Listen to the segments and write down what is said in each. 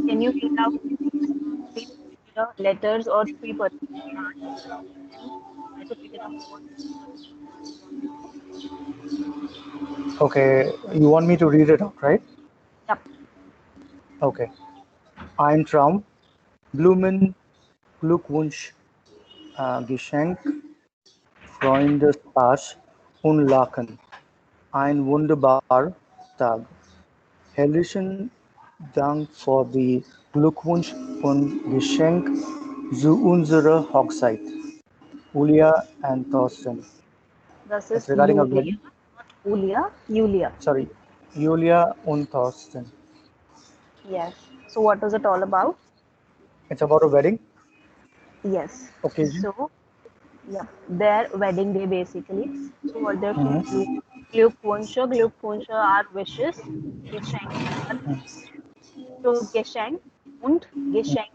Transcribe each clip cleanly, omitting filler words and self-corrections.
Can you read out three particular letters or three particular cards and try to figure out what Okay, you want me to read it out, right? Yep. Okay. Ein Traum, Blumen, Glückwunsch, Geschenk, Freundespass und Lachen. Ein wunderbar Tag. Herzlichen Dank für die Glückwunsch und Geschenk zu unserer Hochzeit. Julia and Thorsten. This It's is regarding a Yulia, wedding. not Julia. Yulia. Sorry, Julia and Thorsten. Yes. So what is it all about? It's about a wedding Yes. occasion. So, yeah, their wedding day basically. So what they're saying, Mhm. Glückwünsche are wishes, Geschenke are so Geschenk und Geschenke.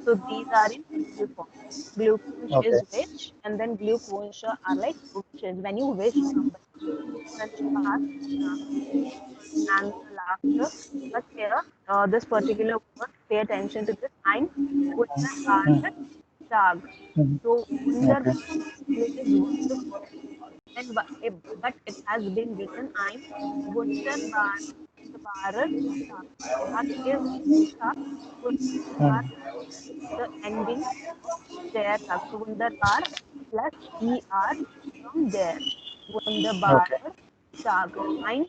So these are in plural form. Glückwunsch Okay. is wish, and then Glückwünsche are like wishes. When you wish somebody, French pass and the laughter. But here, this particular word, pay attention to this. Ein wunderbarer Tag. Mhm. So Okay. wunderbar basically is wonderful, and but it has been written ein wunderbarer Tag. Tag is Tag. Wunderbar Mhm. is the ending of their Tag. So wunderbar plus er from there. Okay. Wunderbarer Tag. Ein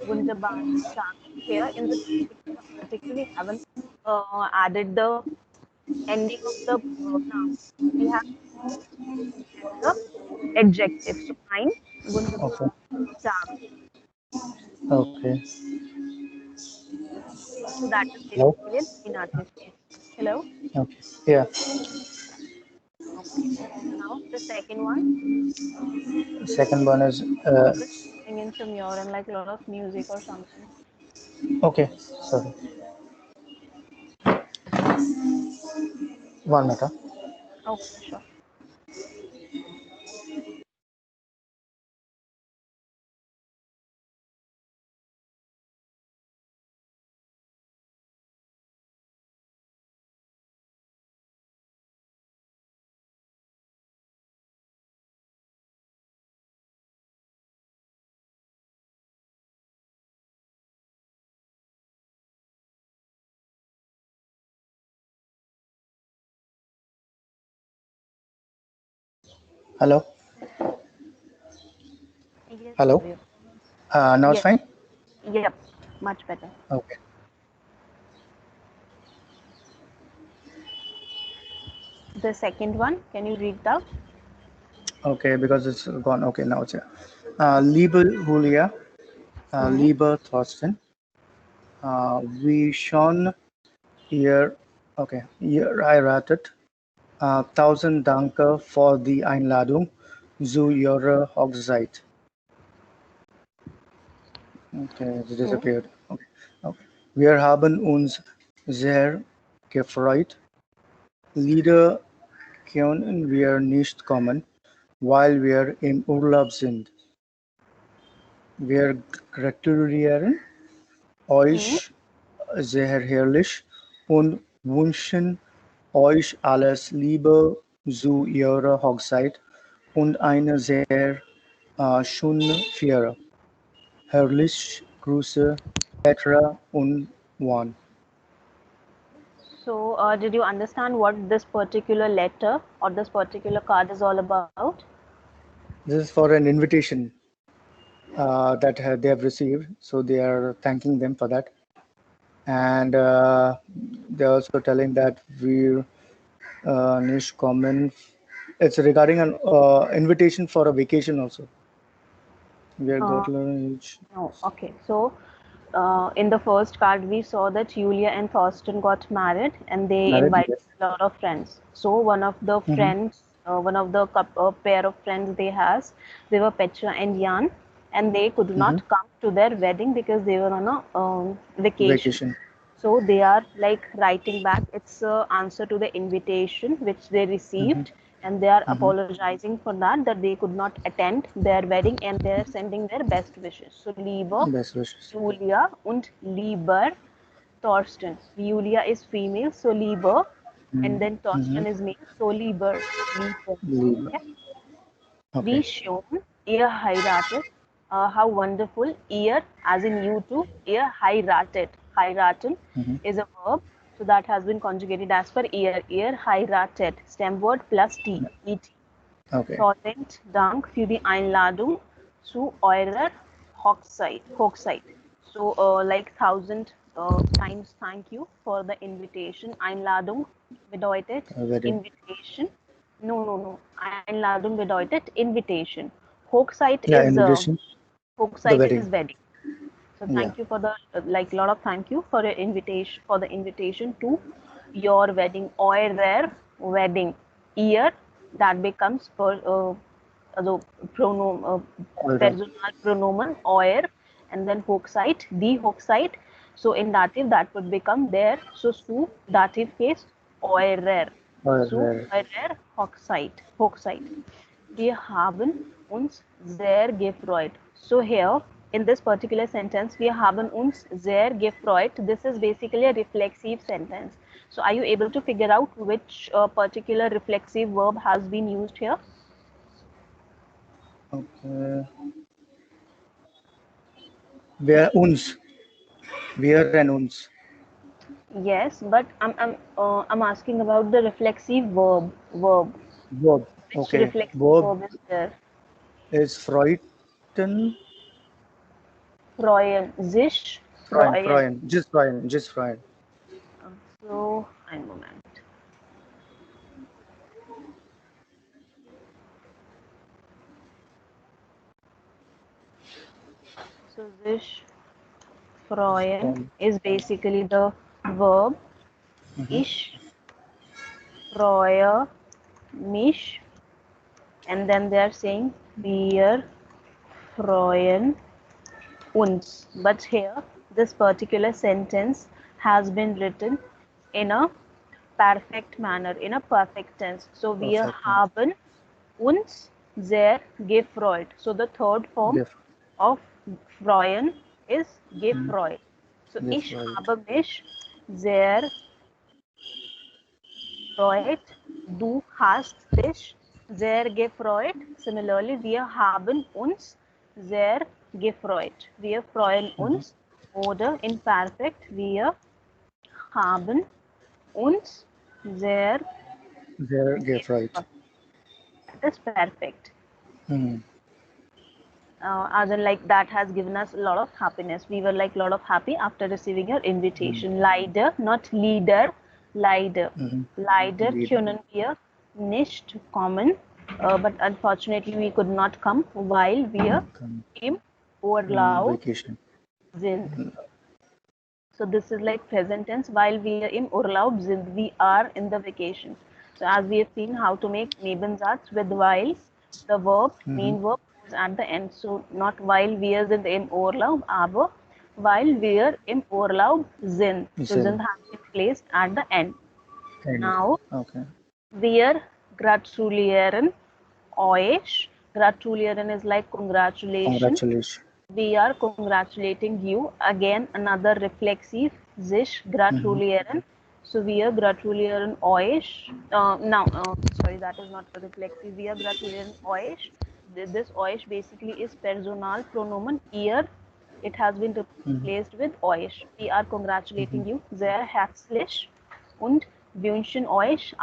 wunderbarer Tag. Here in this particular article, we haven't added the ending of the noun. We have the adjective. So ein Okay. wunderbarer Tag. Okay. So that is Hello. basically an in article. Hello? Okay. Yeah. Okay. So now the second one. Second one is Just coming in from your and like a lot of music or something. okay. Sorry. One minute. Huh? Okay, sure. Hello. Yes, Hello. Navya. Now it's Yes. fine. Yep. Much better. Okay. The second one, can you read out? Okay. Because it's gone. Okay. Now it's here. Liebe Julia, Hmm. Liebe Thorsten, we schon hier. Okay. Hier heiratet. Tausend Danke für die Einladung zu Ihrer Hochzeit. Okay, it Hmm. disappeared. Okay. Okay. Wir haben uns sehr gefreut. Leider können wir nicht kommen, weil wir im Urlaub sind. Wir gratulieren Hmm. euch sehr herzlich und wünschen euch alles Liebe zu Ihrer Hochzeit und eine sehr schöne Feier. Herzliche Grüße, Petra und Juan. So, did you understand what this particular letter or this particular card is all about? This is for an invitation that they have received, so they are thanking them for that, and they're also telling that we're niche common. It's regarding an invitation for a vacation also. We are Uh, Gotland. no. Okay. So, in the first card, we saw that Julia and Thorsten got married and they Married, invited yes. a lot of friends. So, one of the Mm-hmm. friends, one of the pair of friends they were Petra and Jan, and they could Mm-hmm. not come to their wedding because they were on a vacation. Vacation. So they are like writing back. It's a answer to the invitation which they Mm-hmm. received, and they are Mm-hmm. apologizing for that they could not attend their wedding, and they are sending their best wishes. So Liebe, Best wishes. Julia und Lieber Torsten. Julia is female, so Lieber. And then Torsten Mhm. is male, so Lieber. Lieber. Lieber. Okay. Wie Okay. schön, ihr heiratet. How wonderful. Ihr, as in you two, ihr heiratet. Heiraten Mhm. is a verb. So that has been conjugated as per ihr. Ihr heiratet. Stem word plus T. Et. Okay. Tausend Dank für die Einladung zu eurer Hochzeit. So, like 1,000 times thank you for the invitation. Einladung bedeutet Wedding. invitation. No. Einladung bedeutet invitation. Hochzeit Yeah, is invitation. The Hochzeit is wedding. wedding. So Yeah. thank you for the like lot of thank you for your invitation for the invitation to your wedding or their wedding. Year that becomes for the pronoun All right. personal pronomen or and then Hochzeit, the Hochzeit. So in dative that would become there. So su dative case eurer. All Zu right. eurer Hochzeit. Wir haben uns sehr gefreut. So here, in this particular sentence, wir haben uns sehr gefreut. This is basically a reflexive sentence. So are you able to figure out which particular reflexive verb has been used here? Okay. Wer uns. Wir and uns. Yes, but I'm asking about the reflexive verb. Verb. Which Okay. reflexive Verb verb is there? is freuten. Freuen, sich freuen. Freuen. Just freuen. Just freuen. So, ein Moment. So, sich freuen is basically the verb. Ich freue mich. And then they are saying wir freuen uns. But here, this particular sentence has been written in a perfect manner, in a perfect tense. So, wir Perfect. haben uns sehr gefreut. So, the third form Gift. of freuen is gefreut. So, ich Gefreut. habe mich sehr gefreut. Du hast dich sehr gefreut. Similarly, wir haben uns sehr gefreut. Wir freuen uns. Oder in Perfekt, wir haben uns sehr Sehr gefreut. gefreut. That is perfect. Mhm. As in like that has given us a lot of happiness. We were like a lot of happy after receiving your invitation. Leider, not leader, leider. Leider Lead. können wir nicht kommen, but unfortunately we could not come while wir im Urlaub Vacation. sind. So this is like present tense. While we are in Urlaub sind, we are in the vacation. So as we have seen how to make Nebensatz with while, the verb, main verb is at the end. So not while wir sind im Urlaub, aber while wir im Urlaub sind. So Sind. sind has been placed at the end. End. Now Okay. wir gratulieren euch. Gratulieren is like congratulations. Congratulations. We are congratulating you. Again, another reflexive, sich gratulieren. So we are gratulieren euch. Sorry, that is not a reflexive. We are gratulieren euch. This euch basically is personal pronomen ihr. It has been replaced with euch. We are congratulating you sehr herzlich und wünschen euch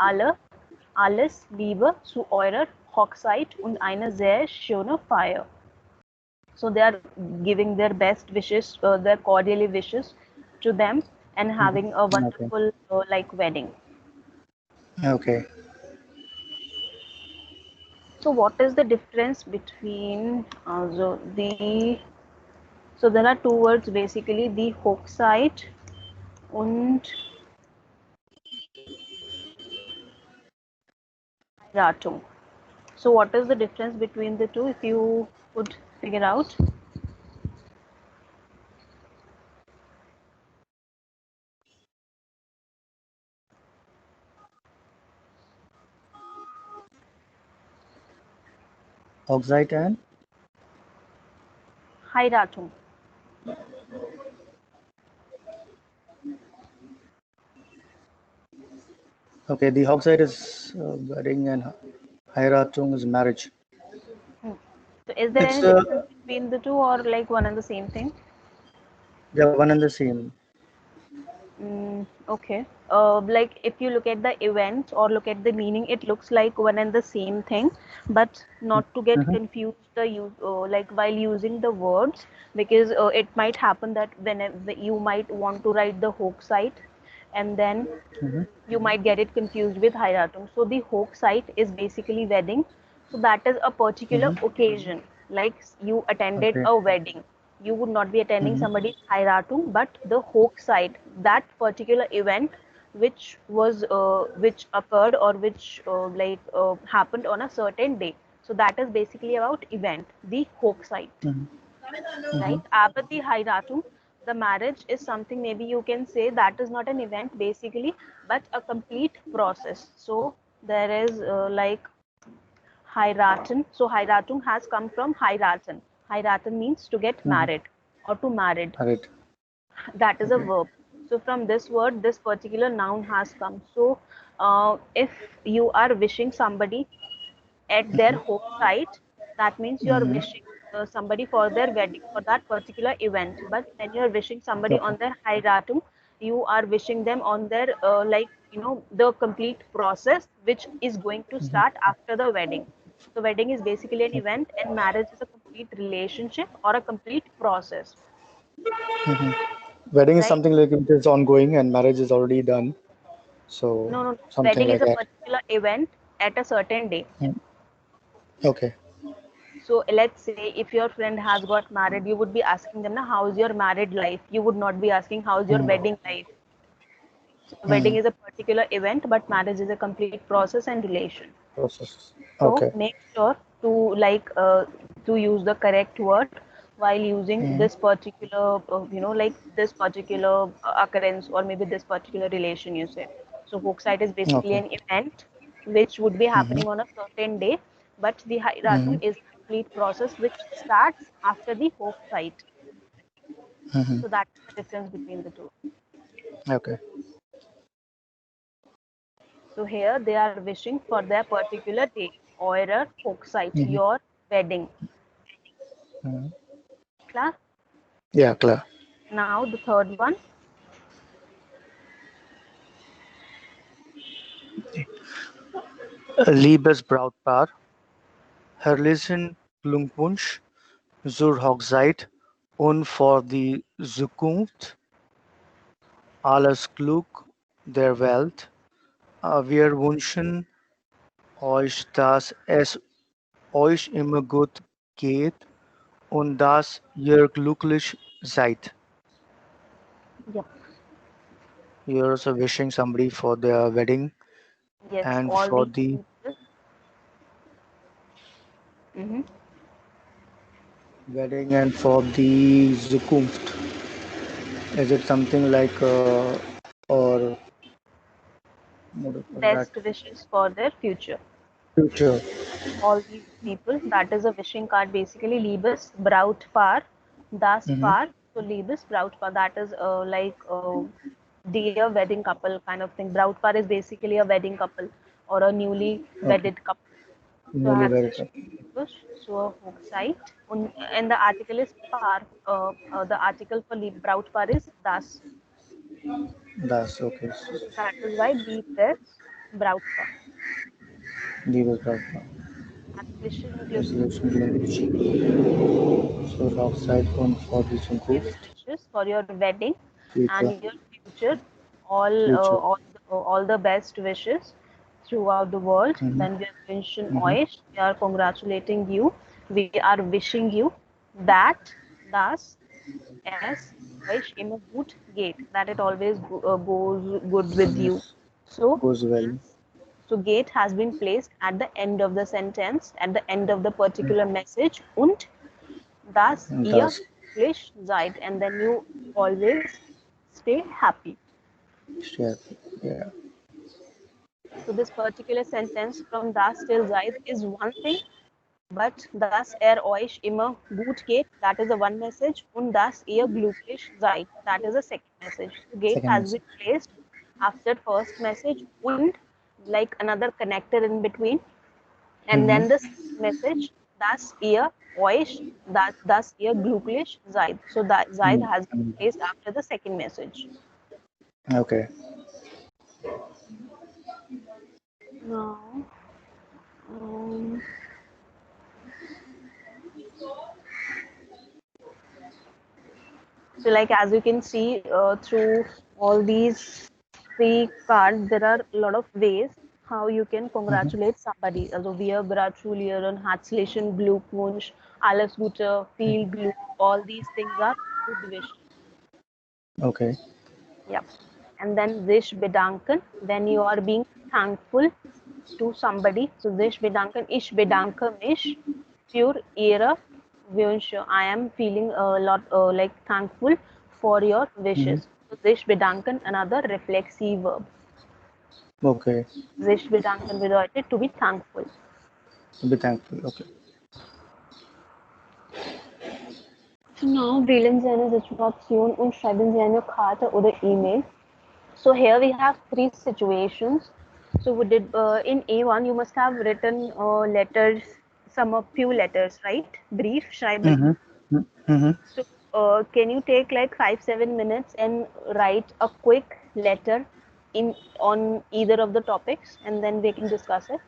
alles Liebe zu eurer Hochzeit und eine sehr schöne Feier. So they are giving their best wishes, their cordially wishes to them and having a Okay. wonderful like wedding. Okay. So what is the difference between so there are two words basically, the Hochzeit und Heiratung. So what is the difference between the two, if you could figure out? Hochzeit and Heiratung. Okay, the Hochzeit is wedding and Heiratung is marriage. Hmm. So is there It's any difference between the two, or like one and the same thing? they're one and the same. Okay. Like if you look at the event or look at the meaning, it looks like one and the same thing, but not to get Mm-hmm. confused the use like while using the words, because it might happen that whenever you might want to write the Hochzeit, and then Mm-hmm. you might get it confused with Heiratung. So the Hochzeit is basically wedding. So that is a particular Mm-hmm. occasion, like you attended Okay. a wedding. You would not be attending Mm-hmm. somebody's Heiratung, but the Hochzeit, that particular event which occurred or which happened on a certain day. So that is basically about event, the Hochzeit, Mm-hmm. right? But the Heiratung, the marriage is something, maybe you can say that is not an event basically, but a complete process. So there is Heiraten. So Heiratung has come from heiraten. Heiraten means to get Mm-hmm. married or to married. Right. That is a Okay. verb. So from this word, this particular noun has come. So if you are wishing somebody at their home site, that means you are Mm-hmm. wishing somebody for their wedding, for that particular event. But when you are wishing somebody Okay. on their Heiratung, you are wishing them on their the complete process which is going to Mm-hmm. start after the wedding. So wedding is basically an Okay. event, and marriage is a complete relationship or a complete process, Mm-hmm. Wedding is right? something like it is ongoing and marriage is already done. So No, no, no. something Wedding like is a that. particular event at a certain day. Mm. Okay. So let's say if your friend has got married, you would be asking them, "Na, how's your married life?" You would not be asking, "How's your Mm. wedding life?" So wedding Mm. is a particular event, but marriage is a complete process and relation. Process. So Okay. make sure to to use the correct word while using Mm. this particular this particular occurrence, or maybe this particular relation you say. So Hochzeit is basically Okay. an event which would be Mm-hmm. happening on a certain day, but the Mm-hmm. Heiratung is a complete process which starts after the Hochzeit. Mm-hmm. So that's the difference between the two. Okay. So here they are wishing for their particular day, eurer Hochzeit, Mm-hmm. your wedding. Mm-hmm. Klar? Yeah, clear. Now the third one. Liebes Brautpaar, herzlichen Glückwunsch zur Hochzeit und für die Zukunft. Alles Glück der Welt. Wir wünschen euch, dass es euch immer gut geht und dass ihr glücklich seid. Yep. You're also wishing somebody for their wedding Yes, and all for the the people. Hmm. wedding and for the Zukunft. Is it something like or what do you call that? Best wishes for their future. Future. All these people. That is a wishing card basically. Liebes Brautpaar, das Mm-hmm. Paar. So Liebes Brautpaar. That is dear wedding couple kind of thing. Brautpaar is basically a wedding couple or a newly Okay. wedded couple. So Newlywed. herzlichen Glückwunsch zur Hochzeit. And the article is Paar. The article for Brautpaar is das. That's okay. So that is why Liebes Brautpaar. Liebes Brautpaar. Herzlichen Glückwunsch. Resolution Glückwunsch zur Hochzeit und für die Best Zukunft. wishes for your wedding Future. and your future. Future. All the best wishes throughout the world. Mm-hmm. Then wir wünschen Mm-hmm. euch. We are congratulating you. We are wishing you that das es euch immer gut geht. That it always goes good with you. Yes. So Goes well. so gate has been placed at the end of the sentence, at the end of the particular message. Und dass ihr Thus, glücklich seid, and then you always stay happy. yeah. Yeah. So this particular sentence from das till seid is one thing, but dass euch immer gut geht, that is the one message, und dass ihr glücklich seid, that is the second message. So gate Second has been message. placed after first message, und like another connector in between, and then the message, das ihr euch, das ihr glücklich seid. So that Zaid has been placed after the second message. Okay. Now, um, so like as you can see through all these three cards, there are a lot of ways how you can congratulate somebody. Also, wir gratulieren, herzlichen Glückwunsch, alles Gute, viel Glück. All these things are good wishes. Okay. Yep. And then sich bedanken, when you are being thankful to somebody. So sich bedanken, ich bedanke mich für Ihre Wünsche. I am feeling a lot like thankful for your wishes. So sich bedanken, another reflexive verb. Okay. Sich bedanken bedeutet to be thankful. Be thankful. Okay. So now wählen Sie eine Situation und schreiben Sie eine Karte oder E-Mail. So here we have three situations. So we did in A1 you must have written letters, some of few letters, right? Brief schreiben. So can you take like 5-7 minutes and write a quick letter in on either of the topics, and then we can discuss it.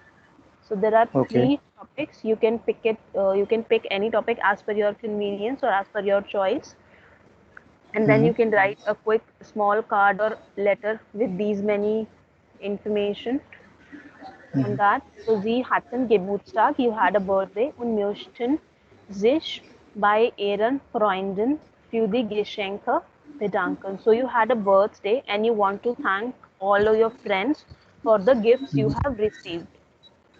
So there are Okay. three topics. You can pick it. You can pick any topic as per your convenience or as per your choice, and then you can write a quick small card or letter with these many information on that. So Sie hatten Geburtstag, you had a birthday und möchten sich bei Ihren Freunden für die Geschenke bedanken. So you had a birthday and you want to thank all of your friends for the gifts you have received.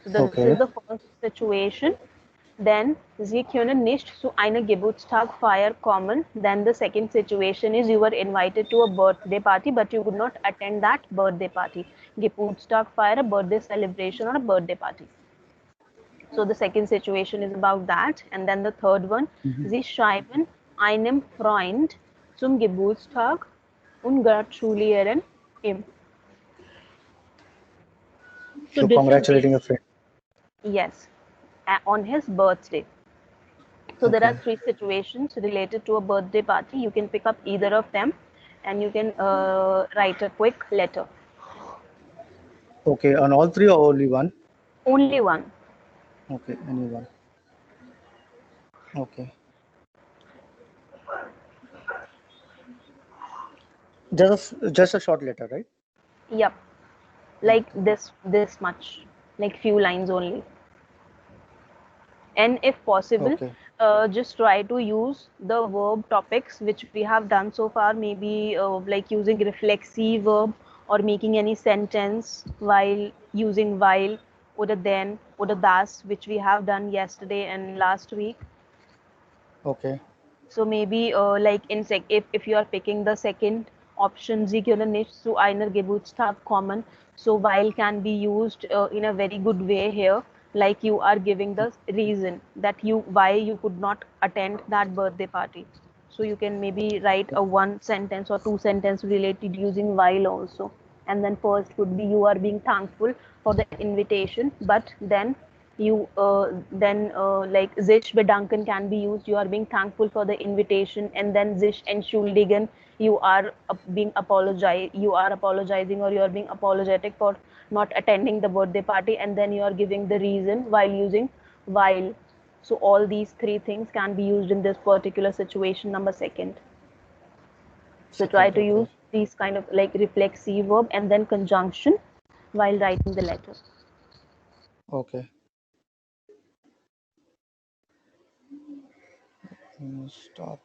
So this is Okay. the first situation. Then Sie können nicht zu einer Geburtstagfeier kommen. Then the second situation is you were invited to a birthday party, but you could not attend that birthday party. Geburtstagfeier, a birthday celebration or a birthday party. So the second situation is about that. And then the third one, Sie schreiben einem Freund zum Geburtstag und gratulieren ihm. So So different congratulating a ways. friend. Yes, on his birthday. So there are Okay. three situations related to a birthday party. You can pick up either of them and you can write a quick letter. Okay. On all three or only one? Only one. Okay. Any one. Okay. Just a short letter, right? Yep. Like Okay. this much. Like few lines only. And if possible, Okay. just try to use the verb topics which we have done so far, maybe like using reflexive verb or making any sentence while using while or the then or the das, which we have done yesterday and last week. Okay. So maybe like in if you are picking the second option, Sie können nicht zu einer Geburtstag kommen. So while can be used in a very good way here, like you are giving the reason that you why you could not attend that birthday party. So you can maybe write a one sentence or two sentence related using while also. And then first would be you are being thankful for the invitation, but then like sich bedanken can be used. You are being thankful for the invitation, and then sich entschuldigen, you are apologizing, or you are being apologetic for not attending the birthday party, and then you are giving the reason while using while. So all these three things can be used in this particular situation number second. So try Second. to Okay. use these kind of like reflexive verb and then conjunction while writing the letter. Okay. Start.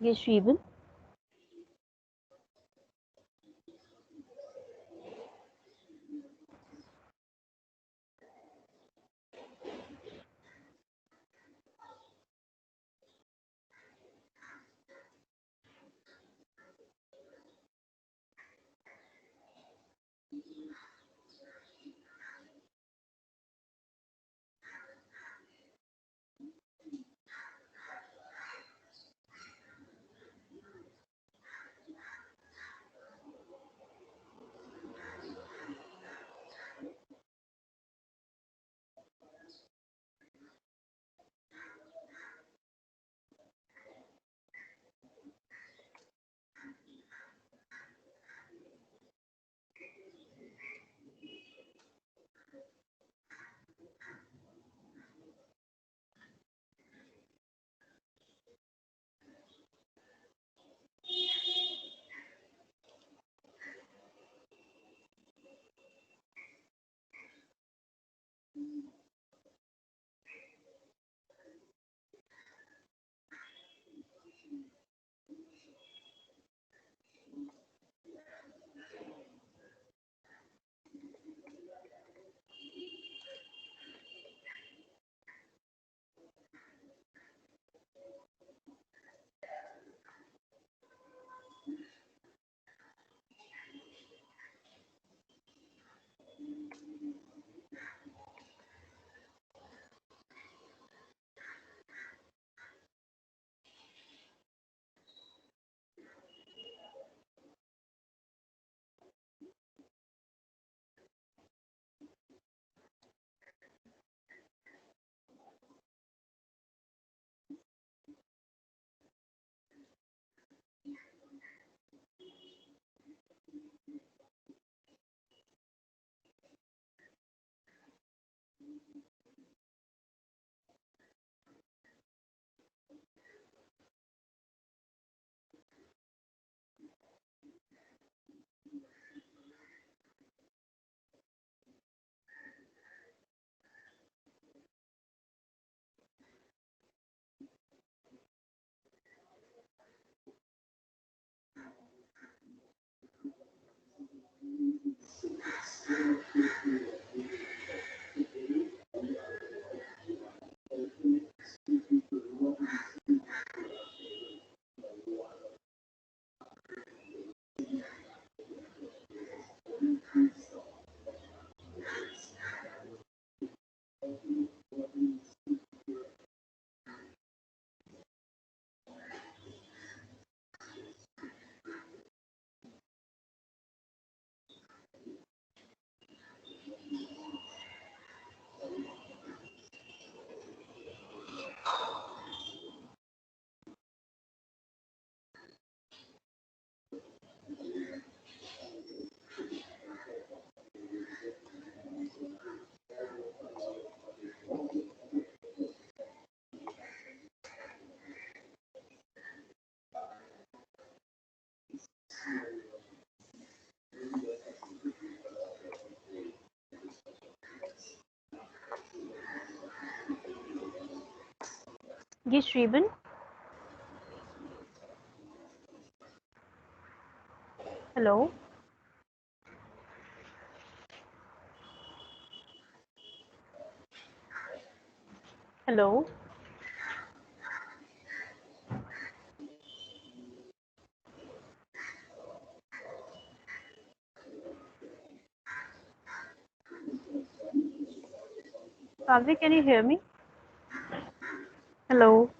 Yes, Shrivan. Yes, Shrivan. Hello. Hello. Savi, can you hear me? Hello.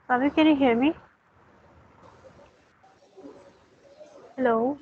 Savi, can you hear me? Hello.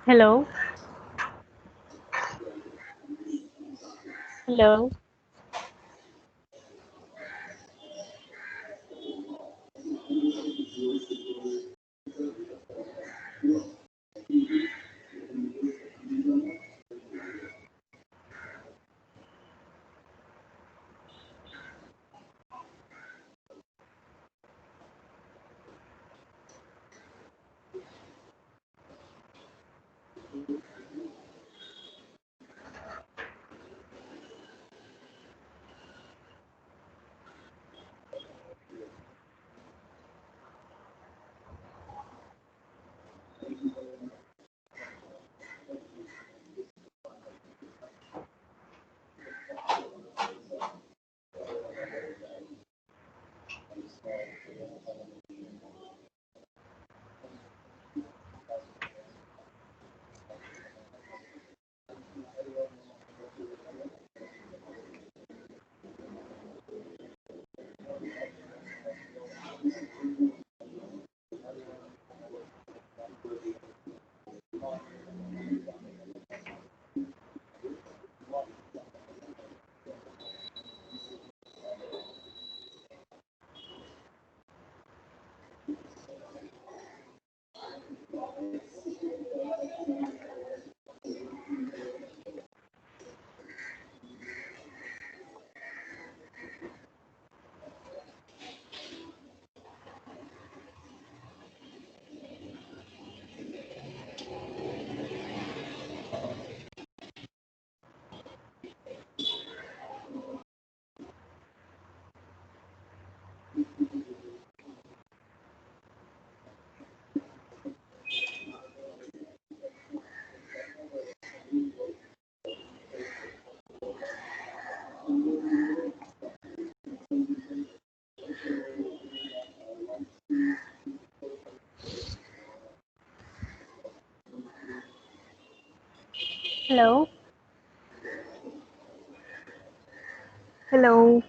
Hello. Hello. Hello. Hello.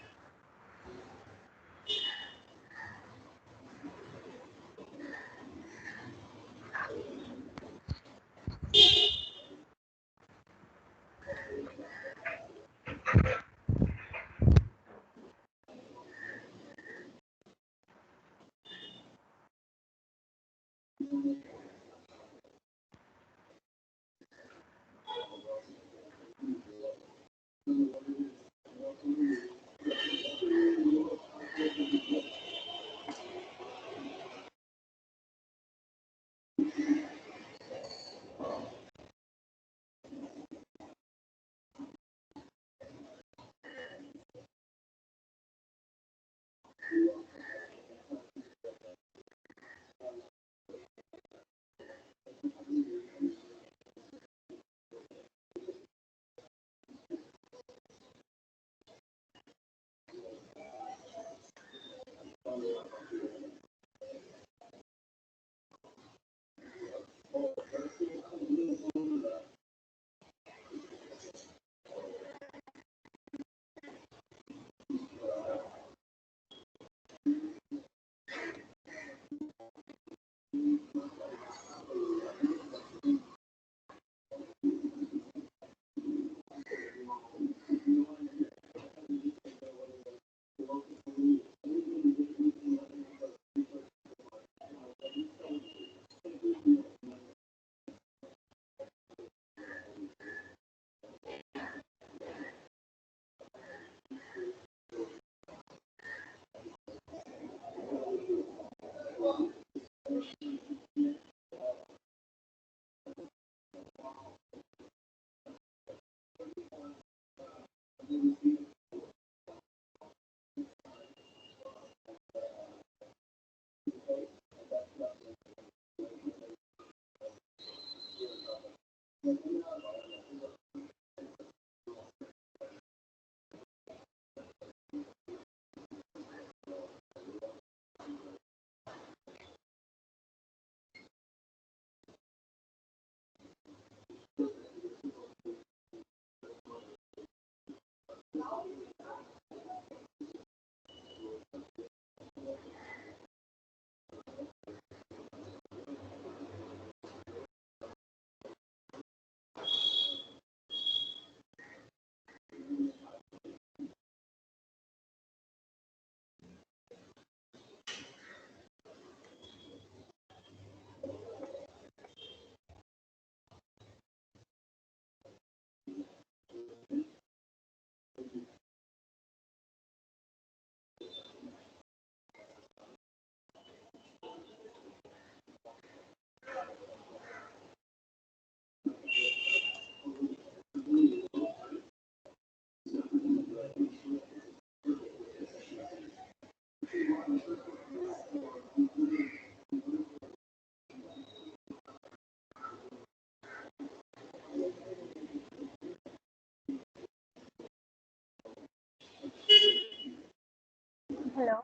Hello.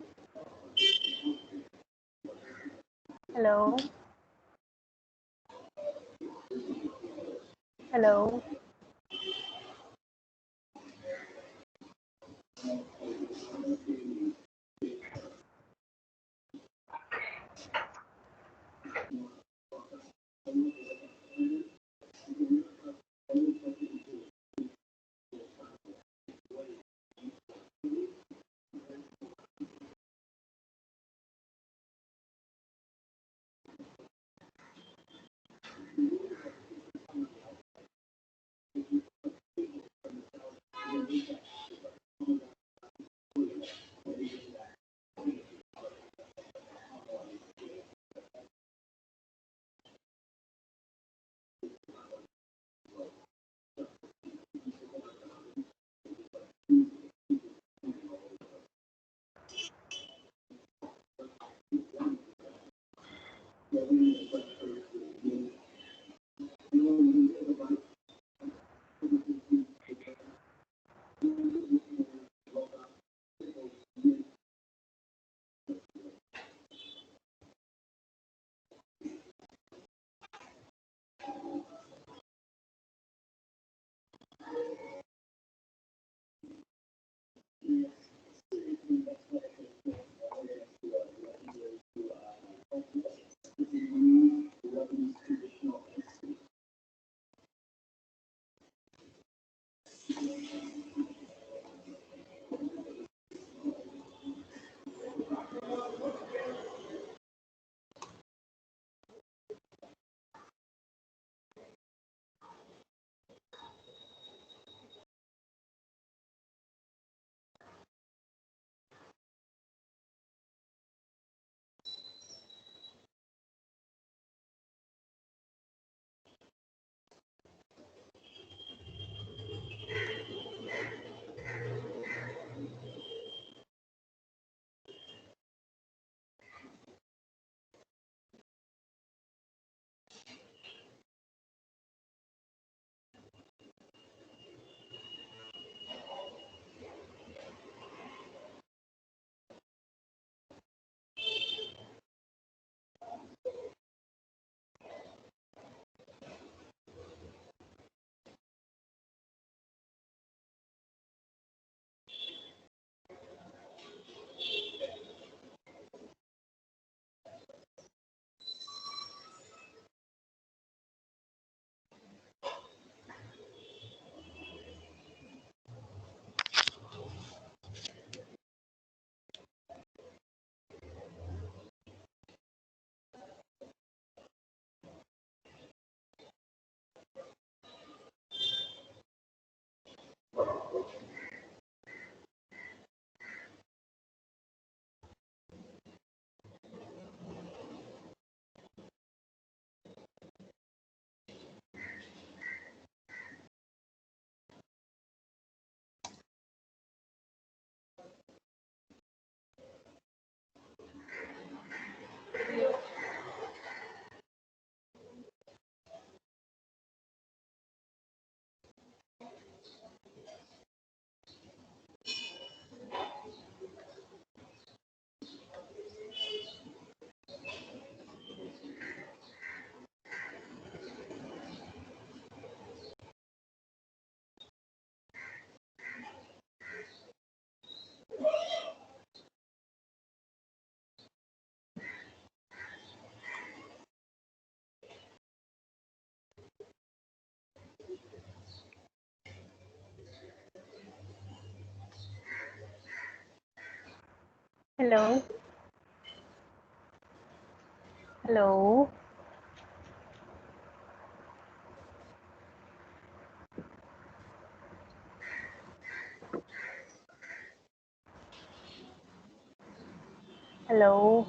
Hello. Hello. Hello. Hello. Hello.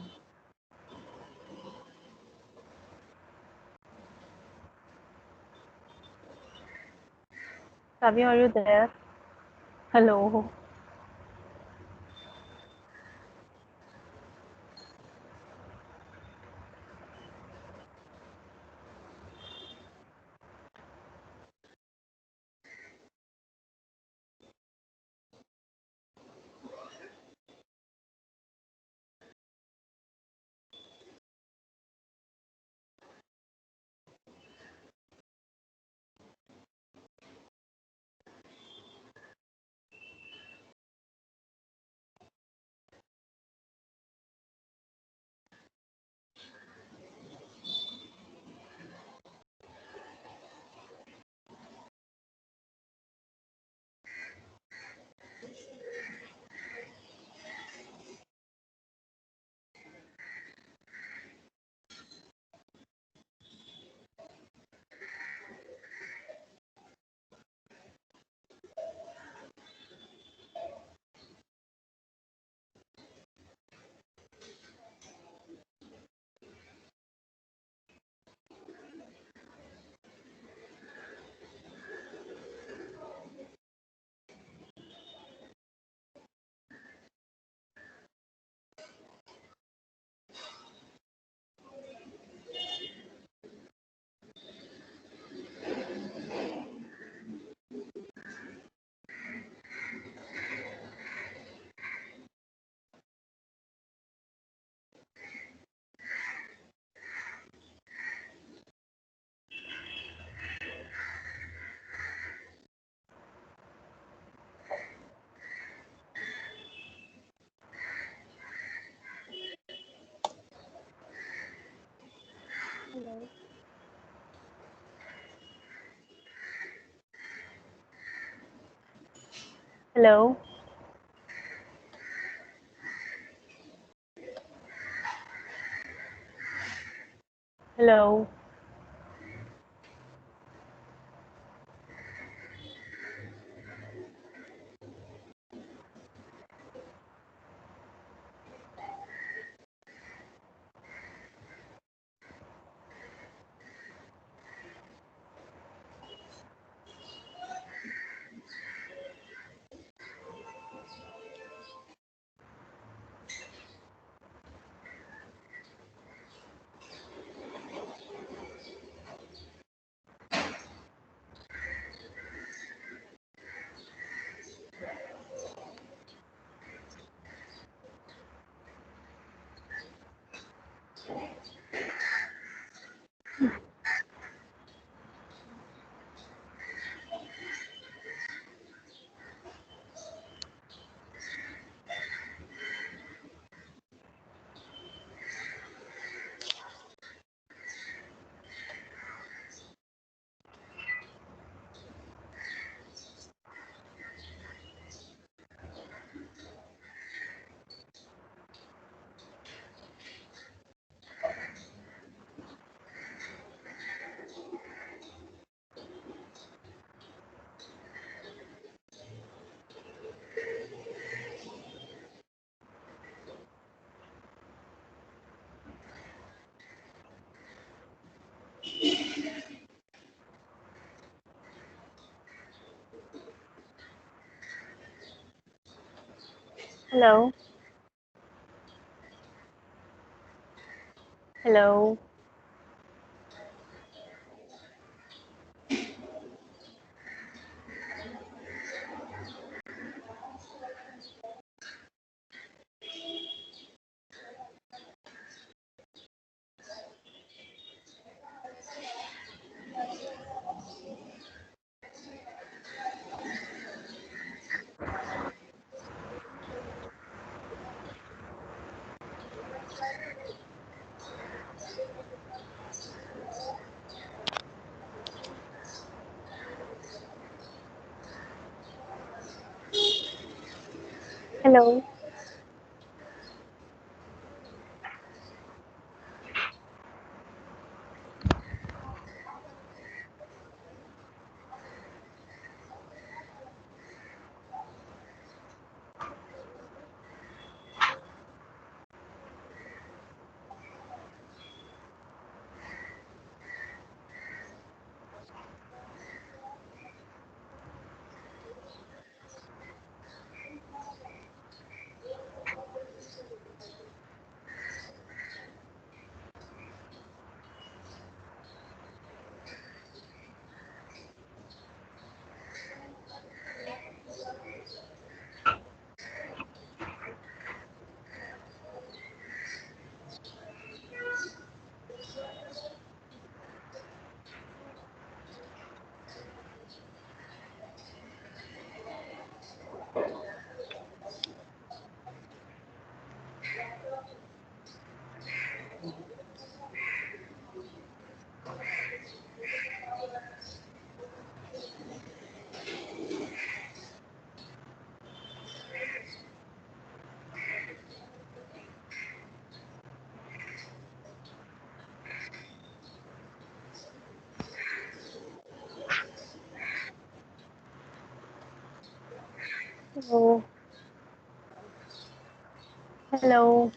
Kavya, are you there? Hello. Hello. Hello. Hello. Hello. Hello. Hello. Hello.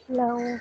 Hello.